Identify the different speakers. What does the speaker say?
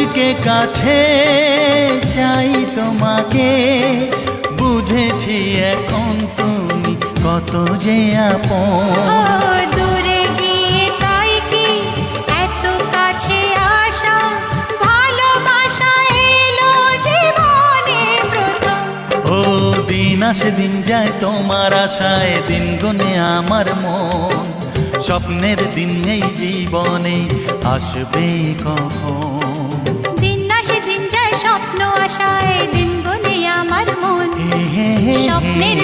Speaker 1: সবাইকে কাছে চাই তোমাকে, বুঝেছি এখন তুমি কত যে আপন।
Speaker 2: দূরে গিয়ে তাই কি এত কাছে আসা, ভালোবাসা এলো জীবনে প্রথম।
Speaker 1: ও দিন আসে দিন যায় তোমার আশায়, দিন গুনে আমার মন। স্বপ্নের দিন এই জীবনে আসবে কখন?
Speaker 2: দিন আসে দিন যায় স্বপ্ন আশায়, দিন গুনে আমার মন। স্বপ্নের